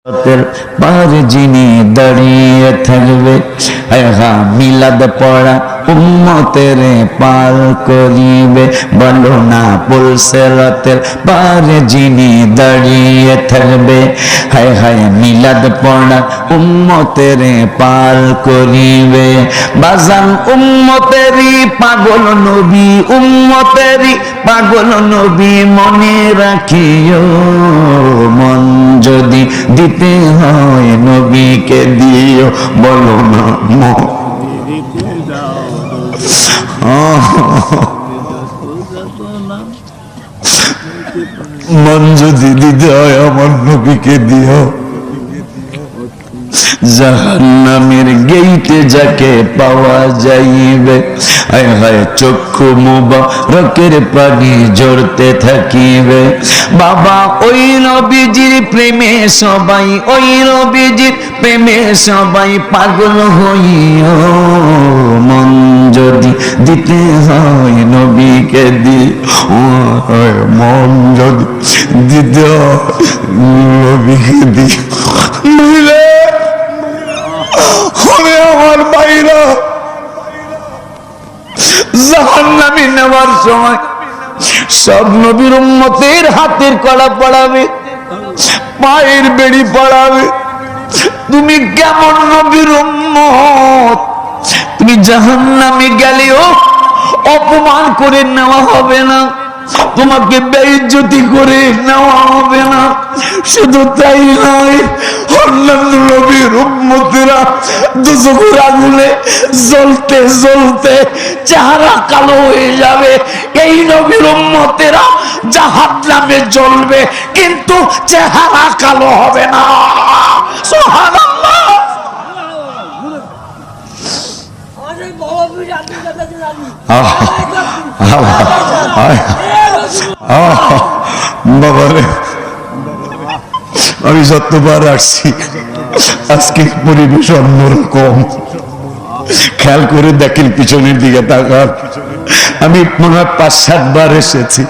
পারে যিনি দাঁড়িয়ে থাকবে, মিলাদ পড়া উম্মতের পার করিবে। বলো না পুলসিরাতের পারে যিনি দাঁড়িয়ে থাকবে, হায় হায় মিলাদ পড়া উম্মতের পার করিবে। বাজান উম্মতেরই পাগল নবী, উম্মতেরই পাগল নবী মনে রাখিও। মন যদি দিতে হয় নবীকে দিও। বলো না মন যদি দিতে হয় আমার নবীকে দিও। জাহান্নামের গেইটে যাকে পাওয়া যাইবে, হায় হায় চক্ষু মুবারকের পানি ঝরতে থাকিবে। বাবা ওই নবীজির প্রেমে সবাই, ওই নবীজির প্রেমে সবাই পাগল হইও। মন যদি দিতে হয় নবীকে দিও, মন যদি দিতে হয় নবীকে দিও। আমার ভাইরা জাহান্নামে নেওয়ার সময় সব নবীর উম্মতের হাতের কড়া পড়াবে, পায়ের বেড়ি পড়াবে। তুমি কেমন নবীর উম্মত? তুমি জাহান্নামে গেলেও অপমান করে নেওয়া হবে না, তোমাকে বেইজ্জতি করে নেওয়া হবে না। শুধু তাই নয়, অন্যান্য নবীর উম্মতেরা দুজকের আগুনে জ্বলতে জ্বলতে চেহারা কালো হয়ে যাবে। এই নবীর উম্মতেরা জাহান্নামে জ্বলবে কিন্তু চেহারা কালো হবে না। সুবহানাল্লাহ। বাবারে আমি যতবার আসছি আজকে পরিবেশ অন্যরকম। খেয়াল করে দেখেন পিছনের দিকে তাকান, আমি মনে হয় 5-7 বার এসেছি,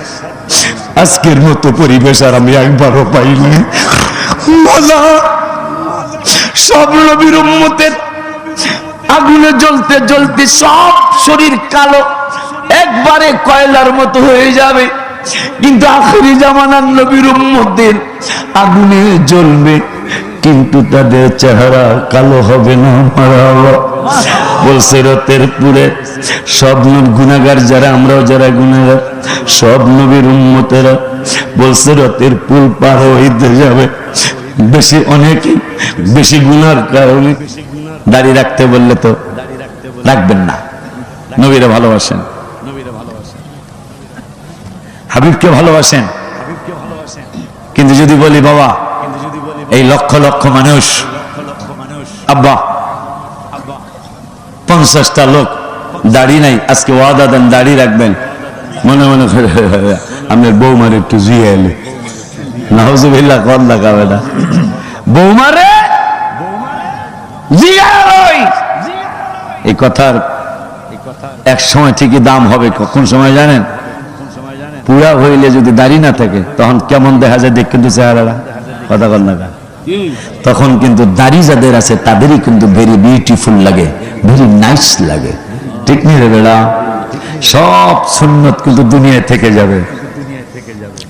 আজকের মতো পরিবেশ আর আমি একবারও পাইনি। মজা সব নবীর উম্মতের আগুনে জ্বলতে জ্বলতে সব শরীর কালো একবারে কয়লার মতো হয়ে যাবে, কিন্তু আখিরি জামানার নবীর উম্মতদের আগুনে জ্বলবে কিন্তু তাদের চেহারা কালো হবে না। মারহাবা। বলছে রাতের পুরে সব গুনাহগার যারা, আমরাও যারা গুনাহগার, সব নবীর উম্মতেরা বলছে রাতের পুল পার হইতে যাবে। বেশি অনেকে বেশি গুনার কারণে দাড়ি রাখতে বললে তো রাখবেন না। নবীরা ভালোবাসেন, হাবিবকে ভালোবাসেন, কিন্তু যদি বলি বাবা এই লক্ষ লক্ষ মানুষ, আব্বা 50টা লোক দাড়ি নাই, আজকে ওয়াদা দেন দাড়ি রাখবেন, মনে মনে আপনার বৌমার একটু জিয়ে এলে নাউজুবিল্লাহ কল লাগাবে না। বৌমারে এই কথার এক সময় ঠিকই দাম হবে। কোন সময় জানেন? পুরা হইলে যদি দাড়ি না থাকে তখন কেমন দেখা যায় দেখ, কিন্তু চেহারাটা কথা কল লাগা, তখন কিন্তু দাড়ি যাদের আছে তাদেরই কিন্তু ভেরি বিউটিফুল লাগে, ভেরি নাইস লাগে। ঠিক নেই রে বেড়া? সব সুন্নত কিন্তু দুনিয়ায় থেকে যাবে,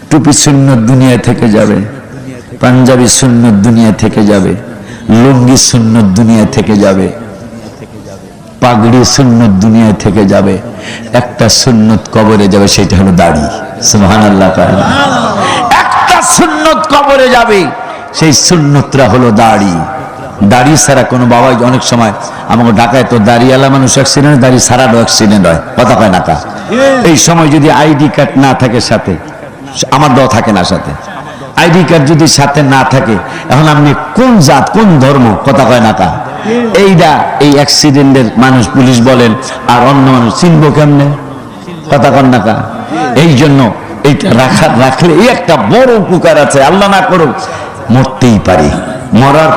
টুপি সুন্নত দুনিয়ায় থেকে যাবে, পাঞ্জাবি সুন্নত দুনিয়া থেকে যাবে, লুঙ্গি সুন্নত দুনিয়া থেকে যাবে, পাগড়ি সুন্নত দুনিয়া থেকে যাবে। একটা সুন্নত কবরে যাবে, সেটা হলো দাড়ি। সুবহানাল্লাহ। একটা সুন্নত কবরে যাবে, সেই সুন্নতটা হলো দাড়ি। দাড়ি ছাড়া কোনো বাবা, অনেক সময় আমাকে ঢাকায় তো দাড়িওয়ালা মানুষ অ্যাক্সিডেন্ট, দাড়ি ছাড়ারও অ্যাক্সিডেন্ট হয়, কথা কয় না কা। এই সময় যদি আইডি কার্ড না থাকে সাথে, আমার দাও থাকে না সাথে, আইডি কার্ড যদি সাথে না থাকে, এখন আপনি কোন জাত কোন ধর্ম, কথা কয় না কা। এইটা এই অ্যাক্সিডেন্টের মানুষ পুলিশ বলেন, আর অন্য মানুষ চিনবো কেমনে, কথা কন না কা। এই জন্য এইটা রাখলে এই একটা বড় উপকার আছে। আল্লাহ না করুক মরতেই পারি, মরার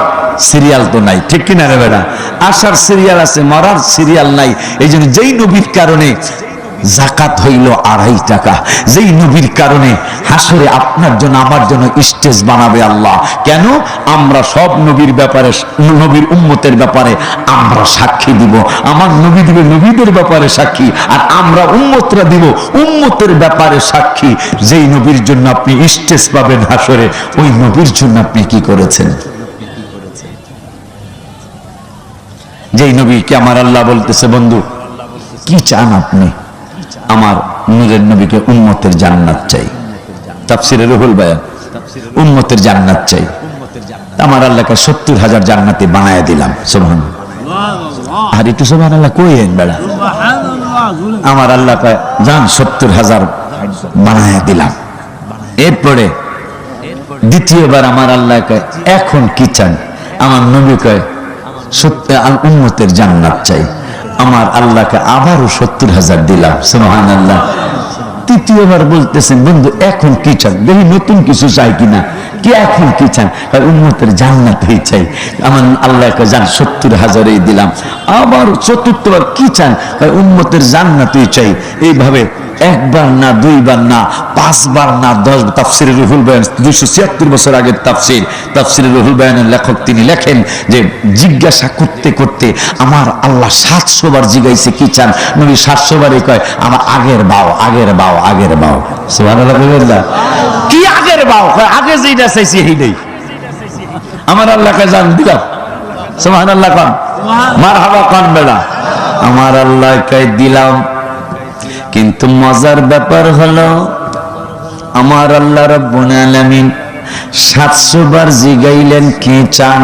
সিরিয়াল তো নাই, ঠিক কিনা রে বেটা? আসার সিরিয়াল আছে, মরার সিরিয়াল নাই। এই জন্য যেই নবীর কারণে জাকাত হইল 2.5 টাকা। যেই নবীর কারণে হাসরে আপনার জন্য আমার জন্য স্টেজ বানাবে আল্লাহ। কেন? আমরা সব নবীর ব্যাপারে, নবীর উম্মতের ব্যাপারে আমরা সাক্ষী দিব। আমার নবী দিবে নবীদের ব্যাপারে সাক্ষী, আর আমরা উম্মতরা দিব উম্মতের ব্যাপারে সাক্ষী। যেই নবীর জন্য আপনি স্টেজ পাবেন হাসরে, ওই নবীর জন্য আপনি কি করেছেন? যেই নবীকে আমার আল্লাহ বলতেছে, বন্ধু কি চান আপনি? আমার নূরের নবীকে উম্মতের জান্নাত চাই। তাফসিরে রুহুল বায়ান, উম্মতের জান্নাত চাই। আমার আল্লাহকে 70,000 জান্নাতি বানায় দিলাম। সুবহানাল্লাহ। আর একটু সুবহানাল্লাহ কইেন বেড়া। আমার আল্লাহ কয় জান 70,000 বানায় দিলাম। এরপরে দ্বিতীয়বার আমার আল্লাহ কয় এখন কি চান? আমার নবী কয় উম্মতের জান্নাত চাই। আমার আল্লাহকে আবারও 70,000 দিলাম। সুবহানাল্লাহ। তৃতীয়বার বলতেছেন বন্ধু এখন কি চান? দেখি নতুন কিছু চাই কিনা। কি এখন কি চান? উম্মতের জান্নাতই চাই। আমার আল্লাহকে জান 70,000 দিলাম। আবার চতুর্থবার কি চান? উম্মতের জান্নাতই চাই। এইভাবে একবার না, দুইবার না, 5 বার না, 10। তাফসিরে রুহুল বায়ান 276 বছর আগের তাফসির। তাফসিরে রুহুল বায়ানের লেখক তিনি লেখেন যে জিজ্ঞাসা করতে করতে আমার আল্লাহ 700 বার জিজ্ঞাইছে কি চান। নবী 700 বারই কয় আমার আগের বাও, আগের বাও, আগের বাও। সুবহানাল্লাহ। কি আগের বাও? আগে যেটা চাইছি সেইটাই। আমার আল্লাহকে জান দিলাম। সুবহানাল্লাহ কোন, মারহাবা কোন বেড়া। আমার আল্লাহকে দিলাম। কিন্তু মজার ব্যাপার হলো আমার আল্লাহ রাব্বুল আলামিন 700 বার জিগাইলেন কি চান।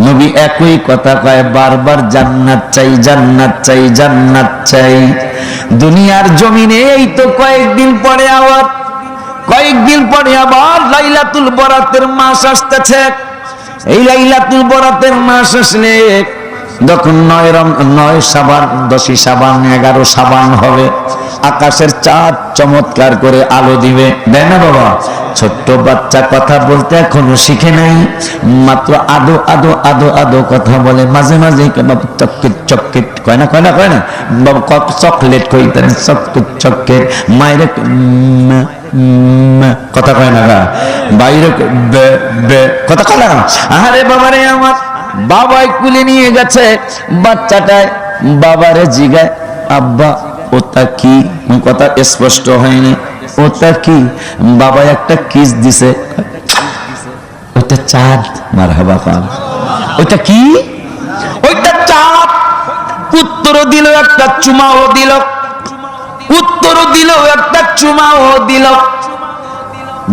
নবী একই কথা কয় বারবার জান্নাত চাই, জান্নাত চাই, জান্নাত চাই। দুনিয়ার জমিনে এই তো কয়েকদিন পরে আবার লাইলাতুল বরাতের মাস আসতেছে। এই লাইলাতুল বরাতের মাস আসলে যখন 9 শাবান, 10 শাবান, 11 শাবান হবে, আকাশের চাঁদ চমৎকার করে আলো দিবে। দেয় না বাবা? ছোট্ট বাচ্চা কথা বলতে এখনো শিখে নাই, মাত্র আদো আদো আদো আদো কথা বলে। মাঝে মাঝে চকলেট চকলেট কয় না, কয় না, কয় না বাবা, চকলেট কইতেন, চকলেট চকলেট। মায়ের কথা কয় না, বাইরে কথা কয় না। আরে বাবারে, আমার বাবাই কুলে নিয়ে গেছে বাচ্চাটায়। বাবারে জিগায় আব্বা ওটা কি? কথা স্পষ্ট হয়নি। ওটা কি? বাবা একটা কিস দিছে। ওটা চাঁদ। মারহাবা খান। ওটা কি? ওইটা চাঁদ। উত্তর দিল একটা চুমাও দিল, উত্তর দিল একটা চুমাও দিল।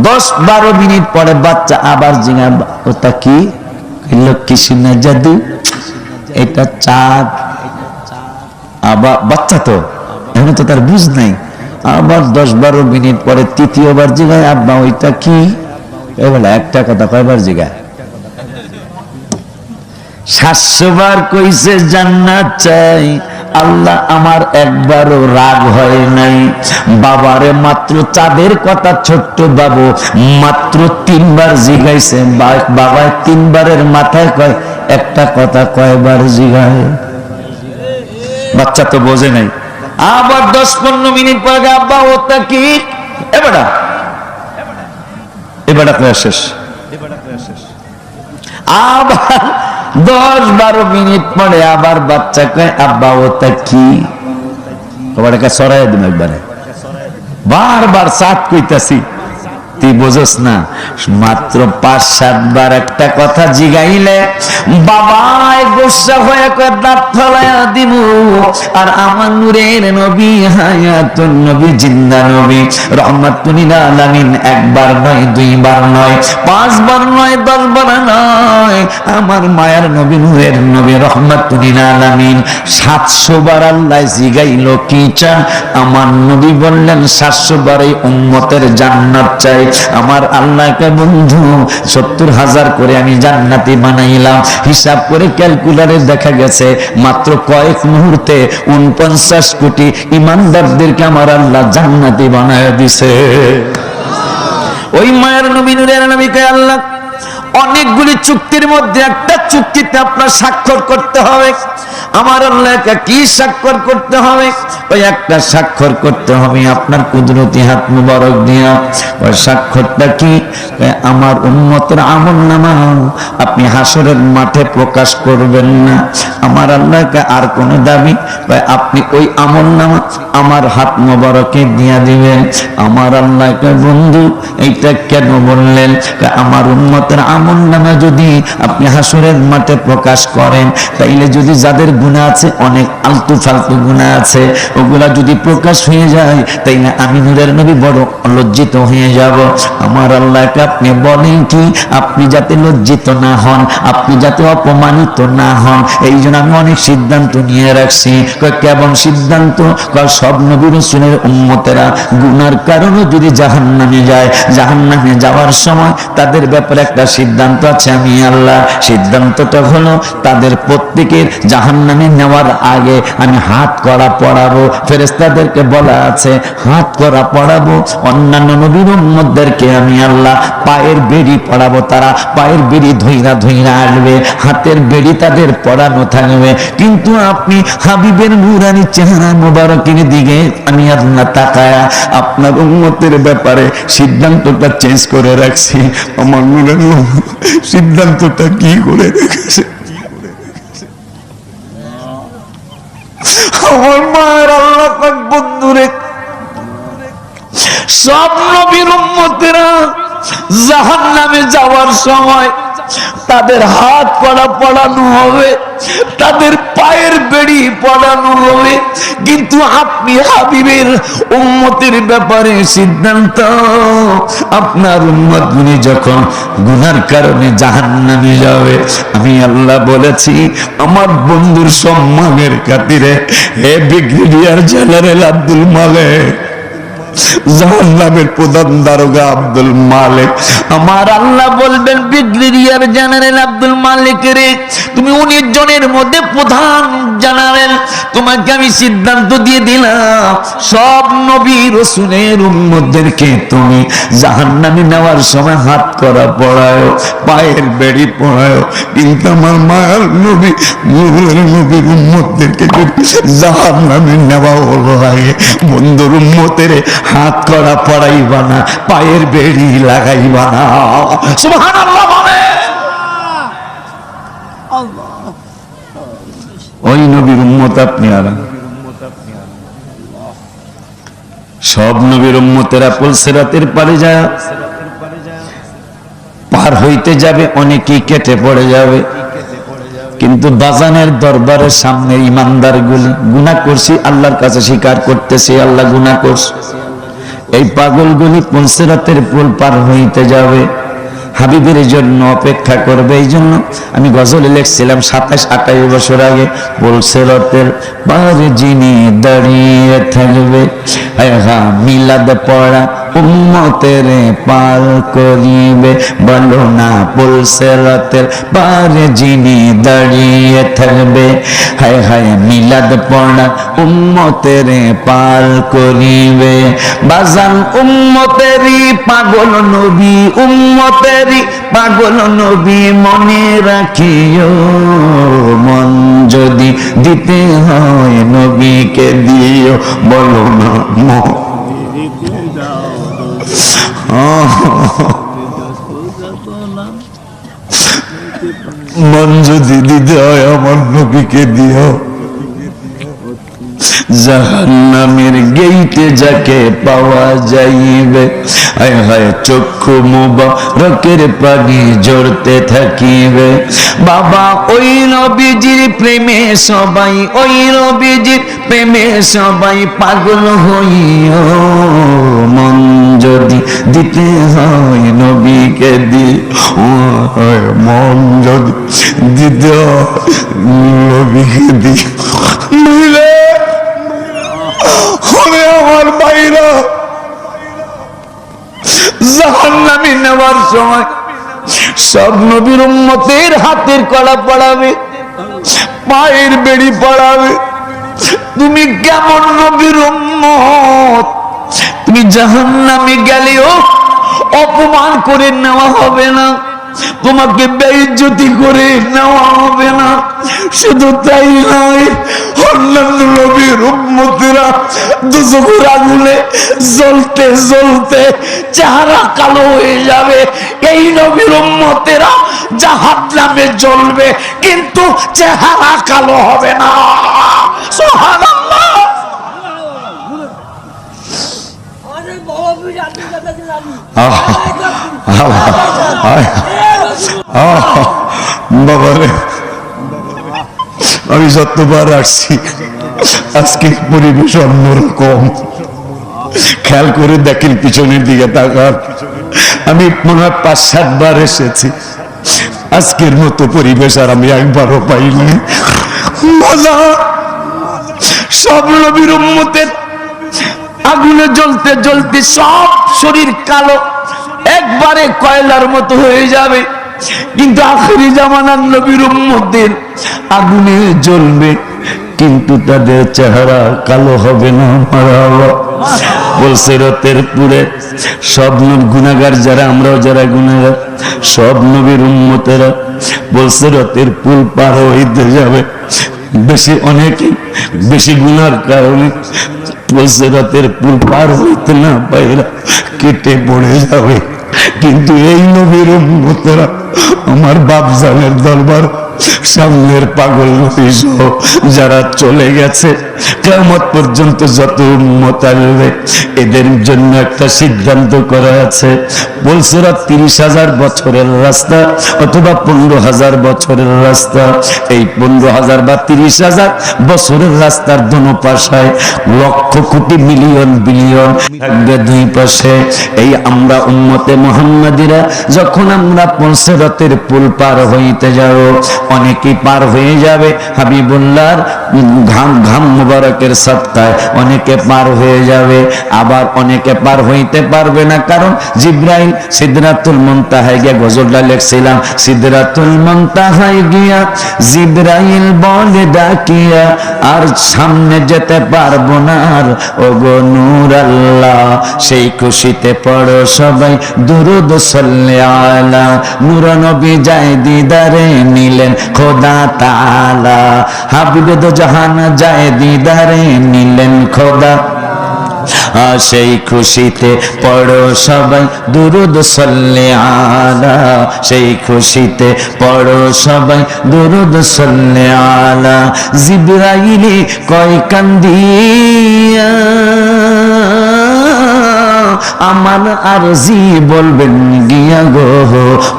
10-12 মিনিট পরে বাচ্চা আবার জিগা ওটা কি? লক্ষ্মী সিনা জাদু, এটা চাঁদ। আবার বাচ্চা তো এখন তো তার বুঝ নাই। আবার 10-12 মিনিট পরে তৃতীয়বার জিগায় আব্বা ওইটা কি? এবার একটা কথা কয়বার জিগায়? 700 বার কইছে জান্নাত চাই। আল্লাহ আমার একবারও রাগ হয় নাই। বাবারে মাত্র চাঁদের কথা ছোট্ট বাবু মাত্র 3 বার জিগাইছে। বাবা 3 বারের মাথায় কয় একটা কথা কয়বার জিগায়? বাচ্চা তো বোঝে নাই। আবার 10-15 মিনিট পরে আব্বা ওটা কি? এবারে কয়া শেষ। আবার 10-12 মিনিট পরে আবার বাচ্চা কয় আব্বা ওটা কি? ওটাকে সরাই দিন একবারে। বারবার সাত কইতাছি, তুই বোঝস না। মাত্র 5-7 বার একটা কথা জিগাইলে বাবাই গোসা হয়ে দাঁত ফলাইয়া দিব। আর আমার নূরের নবী হায়াতুন নবী জিন্দা নবী রহমাতুল লিল আলামিন 1 বার নয়, 2 বার নয়, 5 বার নয়, 10 বার নয়, আমার মায়ার নবী নূরের নবী রহমাতুল লিল আলামিন 700 বার আল্লাহ জিগাইল কি চান? আমার নবী বললেন 700 বারই উম্মতের জান্নাত চাই। আমার আল্লাহকে বন্ধু 70,000 করে আমি জান্নাতি বানাইলাম। হিসাব করে ক্যালকুলেটরে দেখা গেছে মাত্র কয়েক মুহূর্তে 49 কোটি ইমানদারদেরকে আমার আল্লাহ জান্নাতি বানায় দিছে। ওই মায়ের নবী নূরের নবীকে আল্লাহ অনেকগুলি চুক্তির মধ্যে একটা চুক্তিতে আপনার স্বাক্ষর করতে হবে। আমার আল্লাহকে কি স্বাক্ষর করতে হবে? ওই একটা স্বাক্ষর করতে হবে আপনার কুদরতি হাত মুবারক দিয়া। ওই স্বাক্ষরটা কি? আমার উম্মতের আমলনামা আপনি হাসরের মাঠে প্রকাশ করবেন না। আমার আল্লাহকে আর কোন দাবি, আপনি ওই আমলনামা আমার হাত মুবারকে দিয়া দিবেন। আমার আল্লাহকে বন্ধু এইটা কেন বললেন? আমার উম্মতের আমলনামা যদি আপনি হাসরের মাঠে প্রকাশ করেন, তাইলে যদি যাদের গুনাহ আছে, অনেক আলতু ফালতু গুনাহ আছে, ওগুলা যদি প্রকাশ হয়ে যায়, তাইলে আমি নূরের নবী বড় লজ্জিত হয়ে যাব। আমার আল্লাহকে আপনি বলেন কি, আপনি যাতে লজ্জিত না হন, আপনি যাতে অপমানিত না হন, এই জন্য আমি অনেক সিদ্ধান্ত নিয়ে রাখছি। কেমন সিদ্ধান্ত? সব নবী রাসূলের উম্মতেরা গুনার কারণে যদি জাহান্নামে যায়, জাহান্নামে যাওয়ার সময় তাদের ব্যাপারে একটা সিদ্ধান্ত আছে আমি আল্লাহ। সিদ্ধান্তটা হলো তাদের প্রত্যেকের জাহান্নামে নেওয়ার আগে আমি হাত করা পড়াবো। ফেরেশতাদেরকে বলা আছে হাত করা পড়াবো। অন্যান্য নবীর উম্মতদেরকে আমি আল্লাহ পায়ের বেড়ি পড়াবো। তারা পায়ের বেড়ি ধইরা ধইরা আসবে, হাতের বেড়ি তাদের পড়ানো থাকবে। কিন্তু আপনি হাবিবের নূরানি চেহারা মোবারকের দিকে আমি আল্লাহ তাকায়া আপনার উম্মতের ব্যাপারে সিদ্ধান্তটা চেঞ্জ করে রাখছি। আমার নূরের সিদ্ধান্তটা কি করে রেখেছে? আমার মায়ের আল্লাহ পাক বন্ধুরে, সব নবীর উম্মতেরা জাহান্নামে যাওয়ার সময় তাদের হাত করা পড়ানো হবে, তাদের পায়ের বেড়ি পড়ানো হবে। কিন্তু আপনি হাবিবের উম্মতের ব্যাপারে সিদ্ধান্ত, আপনার উম্মত গুনি যখন গুনার কারণে জাহান্নামে যাবে, আমি আল্লাহ বলেছি আমার বন্ধুর সম্মানের খাতিরে, হে ব্রিগেডিয়ার জেনারেল আব্দুল মালেক, জাহান্নামের প্রধান দারোগা আব্দুল মালিক, আমার আল্লাহ বলবেন ব্রিগেডিয়ার জেনারেল আব্দুল মালিক রে, তুমি 19 জনের মধ্যে প্রধান জেনারেল, তোমাকে আমি সিদ্ধান্ত দিয়ে দিলাম সব নবী রাসূলের উম্মতদেরকে তুমি জাহান্নামে নেওয়ার সময় হাত করা পড়ায়, পায়ের বেড়ি পড়ায়। কিন্তু আমার মায়ের নবী নবীর উম্মতদেরকে জাহান্নামে নেওয়া হলো আগে, বন্ধুর উম্মতের হাত করা পড়াইবা না, পায়ের বেড়ি লাগাইবা না। সুবহানাল্লাহ বলে। ওই নবীর উম্মত আপনি আর সব নবীর উম্মতেরা পুলসিরাতের পারে যায় পার হইতে যাবে, অনেকেই কেটে পড়ে যাবে। কিন্তু বাজানের দরবারের সামনে ইমানদার গুলি গুনাহ করছি, আল্লাহর কাছে স্বীকার করতেছি আল্লাহ গুনাহ করছি, এই পাগলগুলি পুলসিরাতের পুল পার হইতে যাবে, হাবিবের জন্য অপেক্ষা করবে। এই জন্য আমি গজলে লিখছিলাম 27-28 বছর আগে, পুলসিরাতের পারে যিনি দাঁড়িয়ে থাকবে, মিলাদ পড়া উম্মতের পার করিবে, বলো না পুলসিরাতের পারে যিনি দাঁড়িয়ে থাকবে, হায় হায় মিলাদ পড়া উম্মতের পার করিবে। বাজান উম্মতেরই পাগল নবী, উম্মতেরই পাগল নবী, মনে রাখিও মন যদি দিতে হয় নবীকে দিও, বলো না মন যদি দিতে হয় আমার নবীকে দিও। জাহান্নামের গেইটে যাকে পাওয়া যাইবে, হায় হায় চক্ষু মুবারকের পানি ঝরতে থাকিবে। বাবা ওই নবীজির প্রেমে সবাই, ওই নবীজির প্রেমে সবাই পাগল হইও, মন যদি দিতে হয় নবীকে দিও, মন যদি দিতে হয় নবীকে দিও। আমার ভাইরা জাহান্নামে নেওয়ার সময় সব নবীর উম্মতের হাতের কড়া পড়াবে, পায়ের বেড়ি পড়াবে। তুমি কেমন নবীর উম্মত? তুমি জাহান্নামে গেলেও অপমান করে নেওয়া হবে না, তোমাকে বেইজ্জতি করে নেওয়া হবে না, শুধু তাই নয়, অন্যান্য নবীর উম্মতেরা দুজকের আগুনে জ্বলতে জ্বলতে চেহারা কালো হয়ে যাবে। এই নবীর উম্মতেরা জাহান্নামে জ্বলবে, কিন্তু চেহারা কালো হবে না। সুবহানাল্লাহ। বাবারে, আমি যতবার আসছি আজকে পরিবেশ অন্যরকম। খেয়াল করে দেখেন পিছনের দিকে তাকান, আমি মনে হয় ৫-৭ বার এসেছি, আজকের মতো পরিবেশ আর আমি একবারও পাইনি। মজা, সব নবীর উম্মতের আগুনে জ্বলতে জ্বলতে সব শরীর কালো, একবারে কয়লার মতো হয়ে যাবে, কিন্তু আখিরি জামানার নবীর উম্মতদের আগুনে জ্বলবে, কিন্তু তাদের চেহারা কালো হবে না। মারহাবা। বলছে রাতের পুরে সব গুনাহগার যারা, আমরাও যারা গুনাহগার, সব নবীর উম্মতেরা বলছে রাতের পুল পার হইতে যাবে, অনেকে বেশি গুনার কারণে বলছে রাতের পুল পার হইতে না পাইরা কেটে পড়ে যাবে। কিন্তু এই নবীর উম্মতেরা, আমার বাপজানের দরবার সামনের পাগল নবী সহ যারা চলে গেছে, কিয়ামত পর্যন্ত যত উম্মত আসবে, এদের জন্য একটা সিদ্ধান্ত করা আছে। বলছে ৩০,০০০ বছরের রাস্তা অথবা ১৫,০০০ বছরের রাস্তা। এই ১৫,০০০ বা ৩০,০০০ বছরের রাস্তার দোনো পাশায় লক্ষ কোটি মিলিয়ন বিলিয়ন থাকবে দুই পাশে। এই আমরা উম্মতে মুহাম্মাদিরা যখন আমরা সিরাতের পুল পার হইতে যাব, অনেকেই পার হয়ে যাবে হাবিবুল্লাহর ঘাম মুবারকের সাদকায়, অনেকে পার হয়ে যাবে, আবার অনেকে পার হইতে পারবে না। কারণ জিবরাইল সিদরাতুল মুনতাহায় গিয়া, গজলটা লিখছিলাম, সিদরাতুল মুনতাহায় গিয়া জিবরাইল বলে ডাকিয়া, আর সামনে যেতে পারবো না আর ওগো নূর আল্লাহ। সেই খুশিতে পড়ো সবাই দুরূদ সাল্লি আলা, নূর নবী যায় দিদারে নিলেন খোদা তাআলা, হাবিবে দো জাহান যায় দিদারে নিলেন খোদা। সেই খুশিতে পড়ো সবাই দুরূদ সাল্লি আলা, সেই খুশিতে পড়ো সবাই দুরূদ সাল্লি আলা। জিবরাইলি কয় কান্দিয়া আমার আরজি বলবেন গিয়া গো,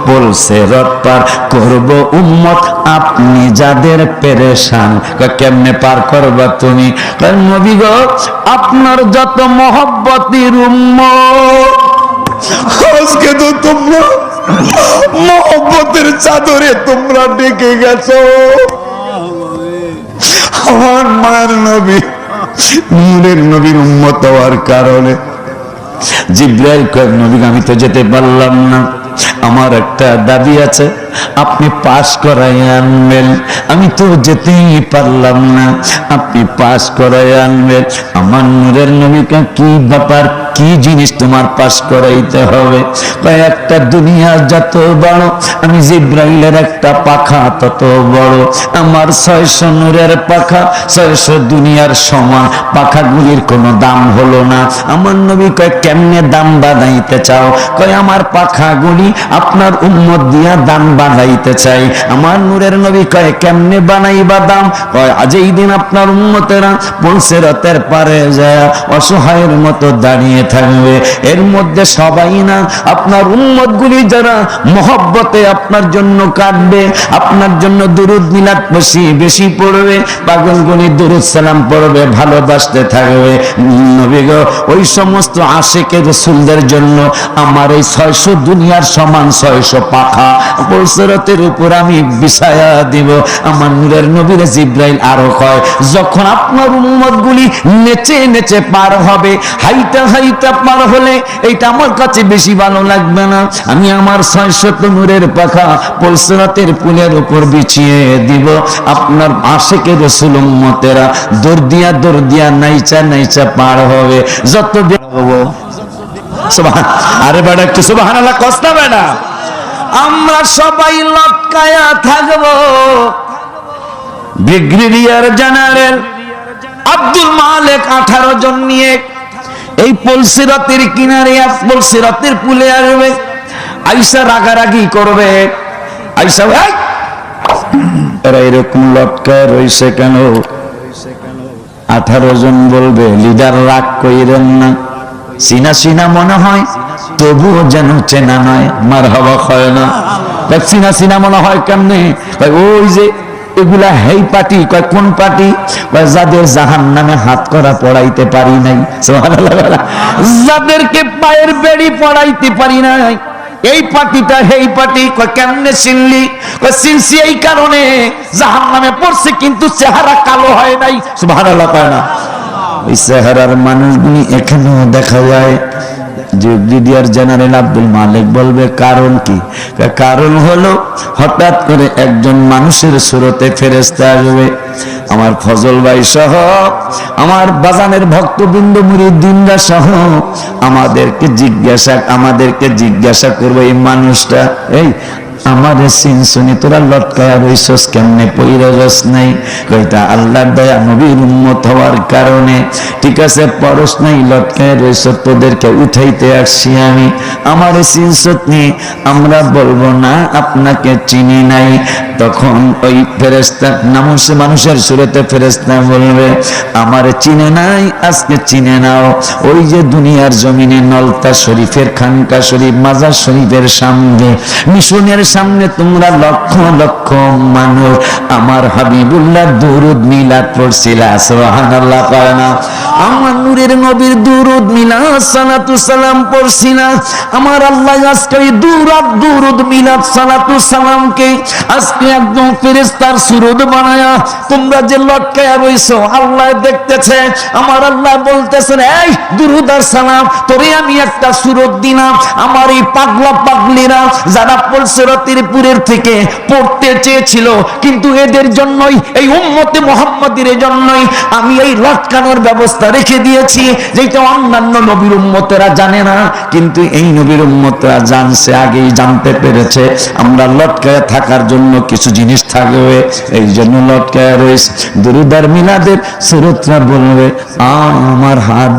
বলছে রত পার করব উম্মত আপনি যাদের পেরেশান। কেমনে পার করবা তুমি? নবী গো আপনার যত মহব্বতের উম্মত, আজকে তো তোমরা মহব্বতের চাদরে তোমরা ডেকে গেছো। আমার মায়ের নবী নূরের নবীর উম্মত হওয়ার কারণে জিবরাইল কয় নবী আমি তো যেতে পারলাম না, আমার একটা দাবি আছে, আপনি পাস করাই আনবেন। আমি তো যেতেই পারলাম না, আপনি পাস করাই আনবেন। আমার নূরের নবীকে কি ব্যাপার, কি জিনিস তোমার পাস করাইতে হবে? একটা দুনিয়া যত বড়, আমি জিবরাইলের একটা পাখা তত বড়। আমার 600 নূরের পাখা 600 দুনিয়ার সমান, পাখাগুলির কোনো দাম হলো না। আমার নবী কয় কেমনে দাম বাড়াইতে চাও? কয় আমার পাখাগুলি আপনার উম্মত দিয়া দাম বাড়াইতে চাই। আমার নূরের নবী কয় কেমনে বানাইবা দাম? কয় আজই দিন আপনার উম্মতেরা সিরাতের পারে যায় অসহায়ের মতো দাঁড়িয়ে থাকবে, এর মধ্যে সবাই না, আপনার উম্মত গুলি যারা মহব্বতে আপনার জন্য কাঁদবে, আপনার জন্য দুরূদ মিলাদ বেশি বেশি পড়বে, পাগলগুলি দুরূদ সালাম পড়বে, ভালোবাসতে থাকবে। নবী গো ওই সমস্ত আশিকে রাসূলদের জন্য আমার এই 600 দুনিয়ার সমান 600 পাখা সিরাতের উপর আমি বিছায়া দিব। আমার নূরের নবীর জিবরাইল আরো কয় যখন আপনার উম্মত গুলি নেচে নেচে পার হবে, হাইটা হাইটা পার হলে এইটা আমার কাছে বেশি ভালো লাগবে না, আমি আমার 600 নূরের পাখা সিরাতের পুলের উপর বিছিয়ে দিব। আপনার আশিকে রাসূল উম্মতেরা দৌড় দিয়া নাইচা নাইচা পার হবে। যত সুবহান, আরে বেটা একটু সুবহানাল্লাহ কষ্ট না বেটা। আমরা সবাই লটকায়া থাকবো, ব্রিগেডিয়ার জেনারেল আব্দুল মালেক 18 জন নিয়ে এই পলসিরাতের কিনারে পলসিরাতের পুলে আসবে। আইসা রাগারাগি করবে, আইসা এরা এরকম লটকায় রইছে কেন? 18 জন বলবে লিডার রাগ কইরেন না, চিনা চিনা মনে হয় তবুও যেন চেনা নয়। মারহাবা হয় না? চিনা চিনা মনে হয় কেমনে? ওই যে এগুলা হেই পার্টি। কয় কোন পার্টি? যাদের জাহান্নামে হাত করা পড়াইতে পারি নাই, যাদেরকে পায়ের বেড়ি পড়াইতে পারি নাই, এই পার্টিটা হেই পার্টি। কয় কেমনে চিনলি? কয় চিনছি এই কারণে জাহান্নামে পড়ছে কিন্তু চেহারা কালো হয় নাই। সুবহানাল্লাহ কয় না? ওই চেহারার মানুষগুলি এখানেও দেখা যায়। ব্রিগেডিয়ার জেনারেল আব্দুল মালেক বলবে কারণ কি? কারণ হলো হঠাৎ করে একজন মানুষের সুরতে ফেরেশতা আসবে। আমার ফজল ভাই সহ আমার বাজানের ভক্তবৃন্দ মুরিদিনরা সহ আমাদেরকে জিজ্ঞাসা করবে এই মানুষটা, এই আমারে সিনসুনি তোরা লটকায়া রইছস কেমনে, পইরা যাস নাই? কইতা আল্লাহর দয়া নবীর উম্মত হওয়ার কারণে। ঠিক আছে, পরশ নাই, লটকায়া রইছ, তোদেরকে উঠাইতে আসছি আমি। আমারে সিনসত নি, আমরা বলবো না আপনাকে চিনি নাই। তখন ওই ফেরেশতা মানুষের সুরতে ফেরেশতা বলবে আমারে চিনে নাই, আজকে চিনে নাও। ওই যে দুনিয়ার জমিনে নলতা শরীফের খানকা শরীফ মাজার শরীফের সামনে মিশনের সামনে তোমরা লক্ষ লক্ষ মানুষ আমার হাবিবুল্লাহ দুরুদ মিলাদ পড়ছিলা। সুবহানাল্লাহ কয় না? আমার নূরের নবীর দুরুদ মিলাদ সালাতু সালাম পড়ছিলা। আমার আল্লাহ আজকে দুরুদ মিলাদ সালাতু সালামকে আজকে একদম ফেরেশতার সুরত বানায়া তোমরা যে লটকায়া রইছো, আল্লাহ দেখতেছে। আমার আল্লাহ বলতেছেন এই দুরুদ আর সালাম তোরে আমি একটা সুরত দিলাম। আমার এই পাগলা পাগলিরা যারা পলসিরাতের থেকে পড়তে চেয়েছিল, কিন্তু এদের জন্যই, এই উম্মতে মুহাম্মাদের জন্যই আমি এই লটকানোর ব্যবস্থা রেখে দিয়েছি, যেটা অন্যান্য নবীর উম্মতেরা জানে না, কিন্তু এই নবীর উম্মতেরা জানছে, আগেই জানতে পেরেছে। আমরা লটকায় থাকার জন্য কিছু জিনিস থাকবে, এই জন্য লটকায় রয়েছে। দুরুদ আর মিলাদের সুরতরা বলবে আমার হাত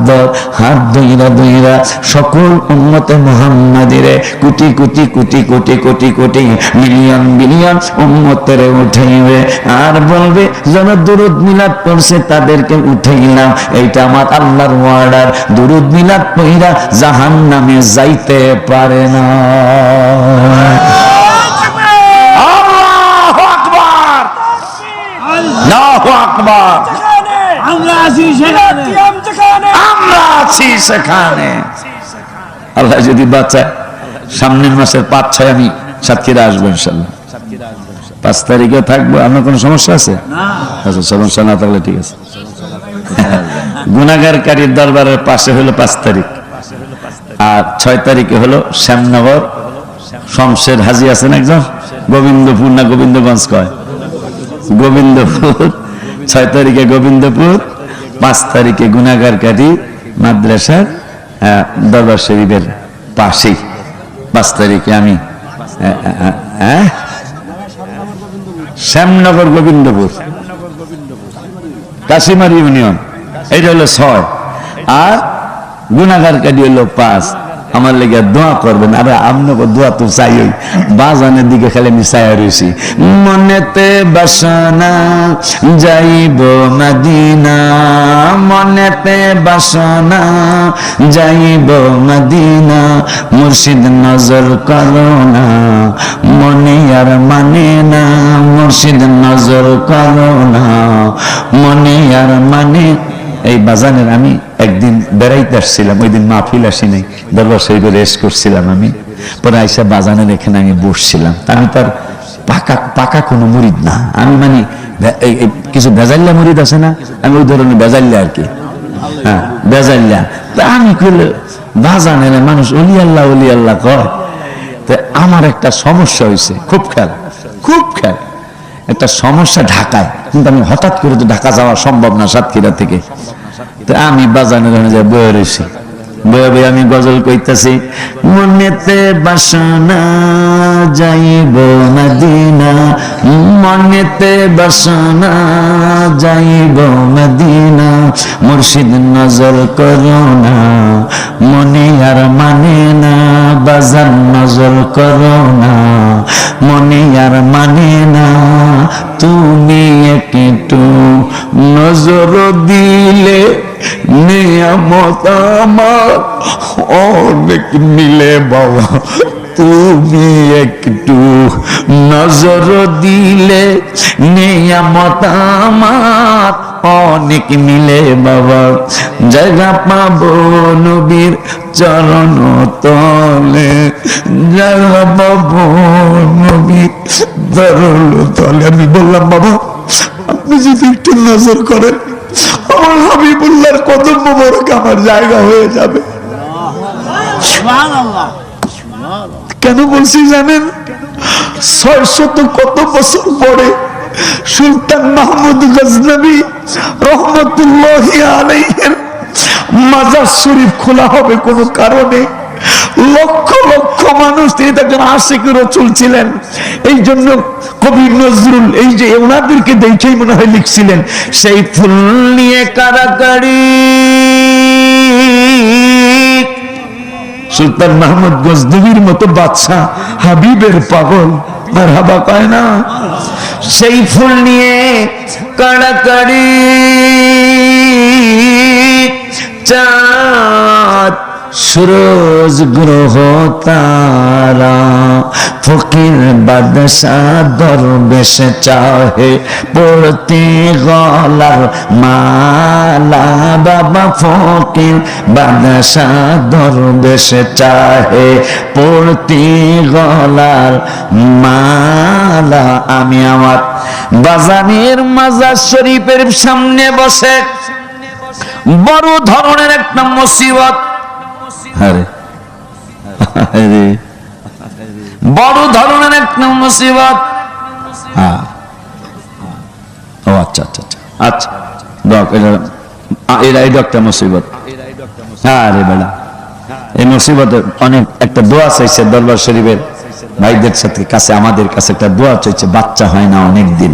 ধইরা সকল উম্মতে মুহাম্মাদিরে কোটি কোটি কোটি কোটি কোটি কোটি মিলিয়ন বিলিয়ন উম্মতের উঠাইবে, আর বলবে যারা দুরুদ মিলাদ পড়ছে তাদেরকে উঠাইলাম। এইটা আমার আল্লাহর ওয়ার্ডার। দুরুদ মিলাদ পড়া জাহান্নামে যাইতে পারে না। আল্লাহু আকবার, আল্লাহু আকবার। আমরা আছি সেখানে। আল্লাহ যদি বাঁচায় সামনের মাসের 5-6 আমি সাতক্ষীরা আসবো ইনশাল্লাহ। 5 তারিখে থাকবো। আপনার কোনো সমস্যা আছে? আচ্ছা, সমস্যা না থাকলে ঠিক আছে। গুনাহগারকারীর দরবারের পাশে হলো 5 তারিখ, আর 6 তারিখে হলো শ্যামনগর শমশের হাজী আছেন একজন, গোবিন্দপুর না গোবিন্দগঞ্জ কয়, গোবিন্দপুর। 6 তারিখে গোবিন্দপুর, 5 তারিখে গুনাহগারকারী মাদ্রাসার দরবার শরীফের পাশেই 5 তারিখে আমি শ্যামনগর গোবিন্দপুর কাশিমার ইউনিয়ন, এটা হলো 6, আর গুনাহগারকারী হলো 5। আমার লেগে দোয়া করবেন। আর আপনাকে দোয়া তো চাই, বাজানের দিকে খালি আমি চাই রয়েছি। মনেতে বাসনা যাইব মদিনা, মনেতে বাসনা যাইব মদিনা, মুর্শিদ নজর করো না মনে আর মানে না, মুর্শিদ নজর করো না মনে আর মানে। এই বাজানের আমি একদিন বেড়াইতে আসছিলাম, ওই দিন মাহফিল আসি নাই, দরবার শরীফে রেস্ট করছিলাম আমি। পরে আইসা বাজানের এখানে আমি বসছিলাম। আমি তার পাকা কোনো মুরিদ না, আমি মানে কিছু বেজাল্লা মুরিদ আছে না, আমি ওই ধরনের বেজাল্লা আর কি, হ্যাঁ বেজাল্লা। আমি করলে বাজানের মানুষ অলি আল্লাহ কয়। তো আমার একটা সমস্যা হয়েছে, খুব খেয়াল একটা সমস্যা ঢাকায়, কিন্তু আমি হঠাৎ করে তো ঢাকা যাওয়া সম্ভব না সাতক্ষীরা থেকে। তো আমি বাজানের বয়ে রয়েছি, বয়ে আমি গজল কইতাছি। মনেতে বাসনা যাইব মদিনা, মনেতে বাসনা যাইব মদিনা, মুর্শিদ নজর করো না, মনে আর মানে না, বাজার নজর করো না, মনে আর মানে না, তুমি একটু নজর দিলে নিয়ামত আমার অনেক মিলে বাবা, তুমি একটু নজর দিলে নিয়ামত আমার অনেক মিলে বাবা, জায়গা পাবো নবীর চরণ তলে, জায়গা পাবো নবীর চরণ তলে। আমি বললাম বাবা আপনি যদি একটু নজর করেন আমার হাবিবুল্লাহর কদম মোবারক আমার জায়গা হয়ে যাবে। কেন বলছি জানেন? 600 কত বছর পরে সুলতান মাহমুদ গজনবী রহমতুল্লাহি আলাইহির মাজার শরীফ খোলা হবে কোন কারণে। লক্ষ লক্ষ মানুষ, তিনি একজন আশিক রাসূল ছিলেন। এই জন্য কবি নজরুল এই যে ওনাদেরকে দেখেই মনে হয় লিখছিলেন, সেই ফুল নিয়ে কারাকারি সুলতান মাহমুদ গজনবীর মতো বাদশা হাবিবের পাগল মারহাবা পায় না। সেই ফুল নিয়ে কাড়াকাড়ি চাঁদ সুরজ গ্রহ তারা, ফকির বাদশাহ দরবেশ চাহে পড়তে গলার মালা, বাবা ফকির বাদশাহ দরবেশ চাহে পড়তে গলার মালা। আমি আমার বাজানের মাজার শরীফের সামনে বসে বড় ধরনের একটা মুসিবত, বড় ধরনের একটা মুসিবত। আচ্ছা আচ্ছা আচ্ছা এটাই একটা মুসিবত। আরে বেড়া এই মুসিবতের অনেক একটা দোয়া চাইছে দরবার শরীফের ভাইদের সাথে কাছে, আমাদের কাছে একটা দোয়া চাইছে, বাচ্চা হয় না অনেক দিন।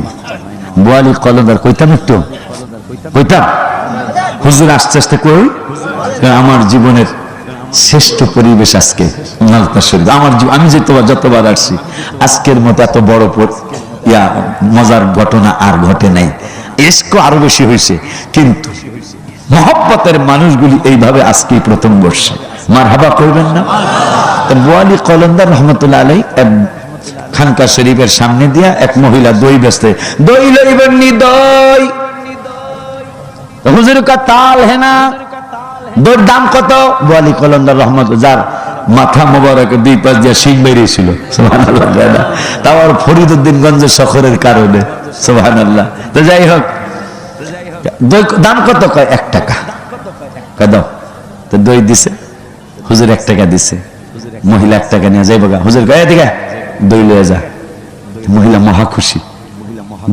বোয়ালি কলমদার কইতাম একটু কইতাম, হুজুর আস্তে আস্তে কই, আমার জীবনের শ্রেষ্ঠ পরিবেশ আজকে মালতা শরীফ। আমার আমি যতবার আসছি আজকের মতো এত বড় মজার ঘটনা আর ঘটে নাই। এসকো আরো বেশি হয়েছে, কিন্তু মহব্বতের মানুষগুলি এইভাবে আজকেই প্রথম বর্ষে মারহাবা করবেন না? তো বোয়ালি কলন্দার রহমতুল্লাহ আলাই খানকা শরীফের সামনে দিয়া এক মহিলা দই বেচতে, দই লইবেন নি দই, হুজুর কা তাল হেনা, দইর দাম কত? বোয়ালি কলন্দার রহমত যার মাথা মোবারকে দুই পাশ দিয়ে শিং বেরিয়েছিল সুবহানাল্লাহ, তাও ফরিদউদ্দিনগঞ্জের শহরের কারণে সুবহানাল্লাহ। তো যাই হোক, দই দাম কত? কয় 1 টাকা। কয় দাও। তো দই দিছে, হুজুর 1 টাকা দিছে। মহিলা 1 টাকা নিয়ে যাইব গা, হুজুর কয় এদিকে দই লয়ে যা। মহিলা মহা খুশি,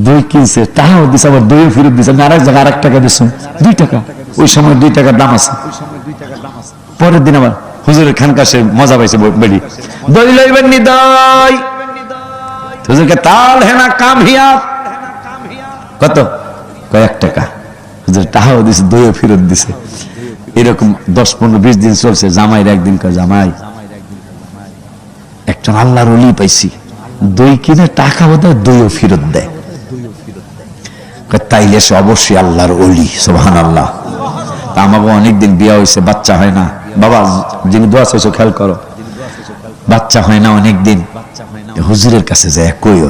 দই কিনছে, টাকাও দিছে, আবার দই ফেরত দিছে। আমি আরেক জায়গায় 1 টাকা দিছি, 2 টাকা। ওই সময় 2 টাকার দাম আছে। পরের দিন আবার হুজুরের খানকা সে মজা পাইছে, বেড়ি দই লইবেন নি দই, হুজুরকে তাল হেনা কাম হিয়া কত? কয় 1 টাকা। হুজুর টাকাও দিছে, দইও ফেরত দিছে। এরকম 10, 15, 20 দিন চলছে। জামাইর একদিন কয়, জামাই একজন আল্লাহর ওলি পাইছি, দই কিনে টাকা বোধহয় দইও ফেরত দেয়। তাইলে সে অবশ্যই আল্লাহর ওলি সুবহানাল্লাহ। তা আমাকে অনেকদিন বিয়া হয়েছে, বাচ্চা হয় না। বাবা যিনি দোয়া চাইছো খেয়াল করো, বাচ্চা হয় না অনেকদিন। হুজুরের কাছে যায়, কইও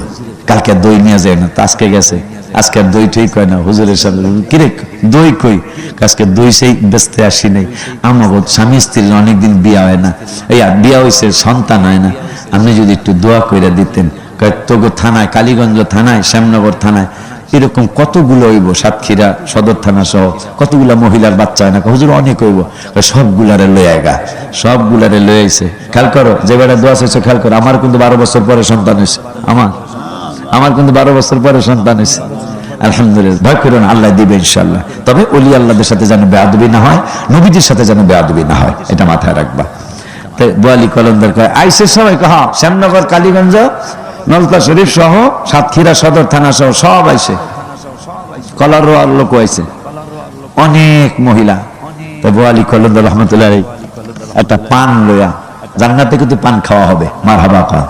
কালকে দই নিয়ে যায় না, তো আজকে গেছে, আজকে আর দই ঠিক হয় না। হুজুরের সাথে কিরে দই কই? আজকে দই সেই বেচতে আসি নাই। আমাকে স্বামী স্ত্রীর অনেকদিন বিয়া হয় না, এই বিয়া হয়েছে, সন্তান হয় না, আপনি যদি একটু দোয়া কইরা দিতেন। তোগো থানায়, কালীগঞ্জ থানায়, শ্যামনগর থানায় এরকম কতগুলো হইব, সাতক্ষীরা সদর থানা সহ কতগুলা মহিলার বাচ্চা হয় না। হুজুর অনেক হইব। সবগুলারে লয়ে গা, সবগুলারে লয়ে আইছে। খেয়াল করো, যে বেড়া দোয়া চাইছে খেয়াল করো। আমার কিন্তু 12 বছর পরে সন্তান হয়েছে। আমার কিন্তু 12 বছর পরে সন্তান হয়েছে। আলহামদুলিল্লাহ, ভয় করো না, আল্লাহ দিবে ইনশাআল্লাহ। তবে ওলি আল্লাহদের সাথে যেন বেয়াদবি না হয়, নবীদের সাথে যেন বেয়াদবি না হয়, এটা মাথায় রাখবা। বোয়ালি কলন্দার কয় আইসে সবাই, হ্যাঁ শ্যামনগর কালীগঞ্জ নলতা শরীফ সহ সাতক্ষীরা সদর থানা সহ সব আইছে, কলারোয়া লোক আইছে, অনেক মহিলা। তো বোয়ালি কলন্দর রহমতুল্লাহ একটা পান লইয়া, জান্নাতে কিন্তু পান খাওয়া হবে, মারহাবা পান।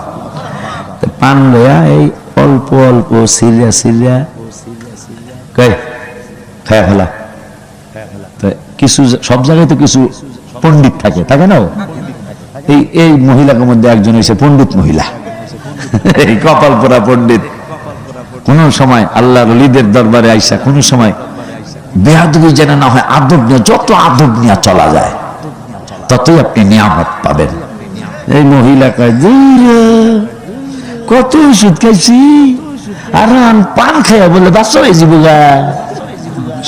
পান লইয়া এই অল্প অল্প সিরিয়া সিরিয়া খায়া ফেলা। কিছু সব জায়গায় তো কিছু পণ্ডিত থাকে, থাকে না? এই মহিলার মধ্যে একজন হয়েছে পণ্ডিত মহিলা, এই কপাল পোড়া পণ্ডিত। কোন সময় আল্লাহর ওলিদের দরবারে আইসা কোন সময় বেয়াদবি যেন না হয়, আদব নিয়ে, যত আদব নিয়ে চলা যায় ততই আপনি নিয়ামত পাবেন। এই মহিলা কয়, কত ওষুধ খাইছি আর পান খাইয়া বলে বাচ্চা হয়েছি বোঝা।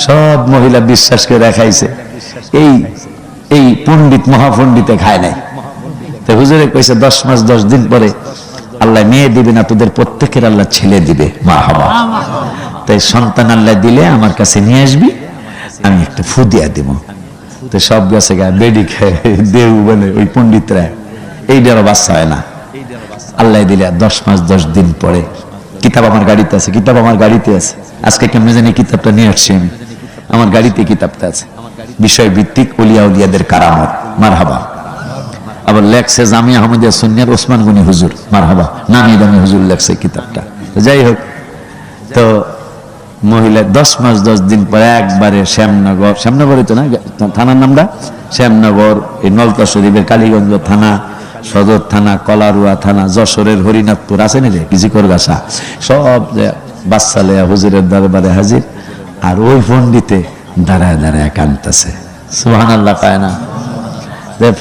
সব মহিলা বিশ্বাস করে দেখাইছে, এই পণ্ডিত মহাপণ্ডিতে খায় নাই। তো হুজুরে কইছে 10 মাস 10 দিন পরে আল্লাহ মেয়ে দিবে না, তোদের প্রত্যেকের আল্লাহ ছেলে দিবে, মারহাবা। তাই সন্তান আল্লাহ দিলে আমার কাছে নিয়ে আসবি, আমি একটা ফু দিয়া দিব। তো সব গেছে গা বেডি খায় দেউ বলে ওই পণ্ডিতরা, এইটারও বাচ্চা হয় না। আল্লাহ দিলে 10 মাস 10 দিন পরে, কিতাব আমার গাড়িতে আছে, কিতাব আমার গাড়িতে আছে, আজকে কেমনে জানি কিতাবটা নিয়ে আসছি আমি, আমার গাড়িতে কিতাবটা আছে, বিষয় ভিত্তিক ওলিয়া উলিয়াদের কারামত, মারহাবা। আবার লেখছে জামিয়া আহমদিয়া সুন্নিয়ার ওসমান গনি হুজুর, মারহাবা, নামি দামি হুজুর লেখছে কিতাবটা। যাই হোক, তো মহিলা 10 মাস 10 দিন পরে একবারে শ্যামনগর, শ্যামনগরই তো না থানার নামটা, শ্যামনগর, এই নলতা শরীফের কালীগঞ্জ থানা, সদর থানা, কলারুয়া থানা, যশোরের হরিনাথপুর আছে নি রে কিজিকর গাছা, সব বাচ্চা লেয়া হুজুরের দরবারে হাজির। আর ওই পণ্ডিতে দাঁড়ায় দাঁড়ায় কান্দতেছে, সুবহানাল্লাহ পায় না।